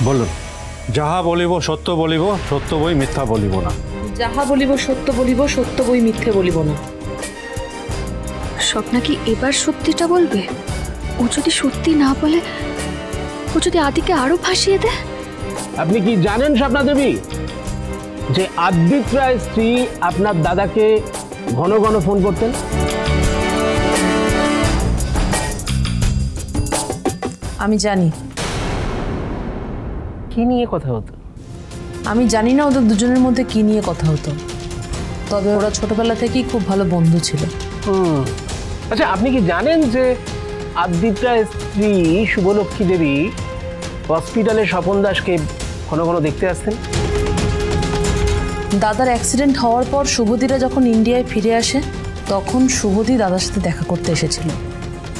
বলুন। যাহা বলিব সত্য বলিব, সত্য বই মিথ্যা বলিব না। যাহা বলিব সত্য বলিব, সত্য বই মিথ্যে বলিব না। স্বপ্না কি এবার সত্যিটা বলবে? ও যদি সত্যি না বলে, ও যদি আদিকে আরো ফাঁসিয়ে দেয়? আপনি কি জানেন স্বপ্না দেবী যে আদিত রায় স্ত্রী আপনার দাদাকে ঘন ঘন ফোন করতেন? আমি জানি। কি নিয়ে কথা হতো? আমি জানি না ওদের দুজনের মধ্যে কি নিয়ে কথা হতো, তবে ওরা ছোটবেলা থেকেই খুব ভালো বন্ধু ছিল। আচ্ছা, আপনি কি জানেন যে আদিত রায়ের স্ত্রী শুভলক্ষ্মী দেবী হসপিটালে স্বপন দাসকে ঘন ঘন দেখতে আসতেন? দাদার অ্যাক্সিডেন্ট হওয়ার পর শুভদীরা যখন ইন্ডিয়ায় ফিরে আসে, তখন শুভদী দাদার সাথে দেখা করতে এসেছিল।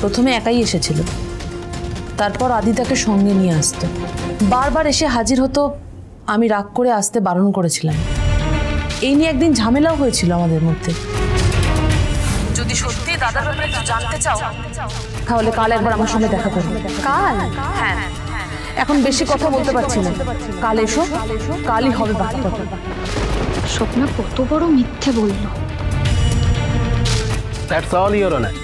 প্রথমে একাই এসেছিল, তারপর আদি তাকে সঙ্গে নিয়ে আসতো। বারবার এসে হাজির হতো। আমি রাগ করে আসতে বারণ করেছিলাম। এই নিয়ে একদিন ঝামেলাও হয়েছিল আমাদের মধ্যে। যদি সত্যি দাদার ব্যাপারে কিছু জানতে চাও, তাহলে কাল একবার আমার সঙ্গে দেখা করবে। কাল? হ্যাঁ, এখন বেশি কথা বলতে পারছি না। কাল এসো, কালই হবে বাকি কথা। স্বপ্না কত বড় মিথ্যে বলল। That's all, Your Honor.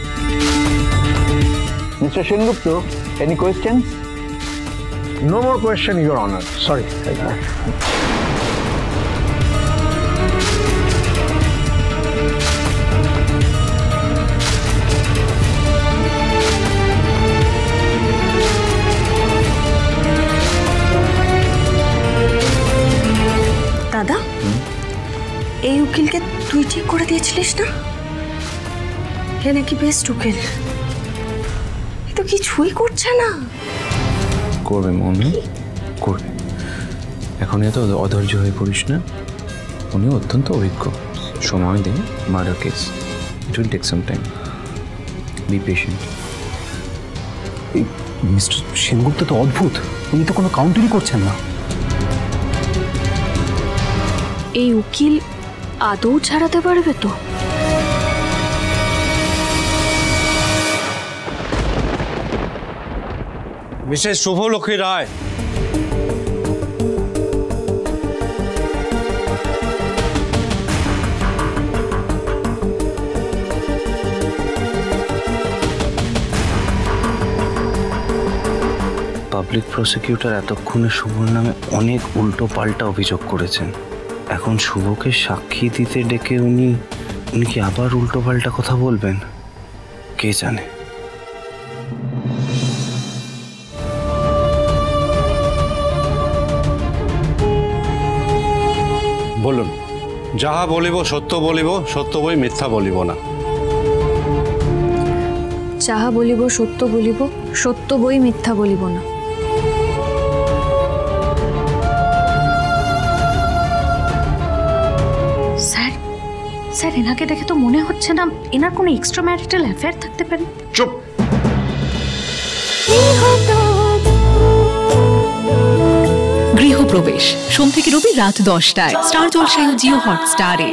Mr. Sengupta, any questions? No more question, Your Honor. Sorry. দাদা, এই উকিলকে তুই ঠিক করে দিয়েছিলিস না? হে নাকি বেস্ট উকিল। এ তো কিছুই করছে না। করবে মনে করবে, এখন এত অধৈর্য হয়ে পড়িস না। উনি অত্যন্ত অভিজ্ঞ। সময় দিন, murder case, it will take some time, be patient. Mister Sengupta তো অদ্ভুত, উনি তো কোনো কাউন্টারই করছেন না। এই উকিল আদৌ ছাড়াতে পারবে তো? মিসেস শুভলক্ষ্মী রায়, পাবলিক প্রসিকিউটর এতক্ষণে শুভর নামে অনেক উল্টো পাল্টা অভিযোগ করেছেন। এখন শুভকে সাক্ষী দিতে ডেকে উনি কি আবার উল্টো পাল্টা কথা বলবেন? কে জানে। বলুন। যাহা বলিব সত্য বলিব, সত্য বই মিথ্যা বলিব না। যাহা বলিব সত্য বলিব, সত্য বই মিথ্যা বলিব না। স্যার, স্যার এনাকে দেখে তো মনে হচ্ছে না এনার কোনো এক্সট্রা ম্যারিটাল অ্যাফেয়ার থাকতে পারে। চুপ। গৃহপ্রবেশ সোম থেকে রবি রাত 10টায় স্টার জলসায় ও জিও হটস্টারে।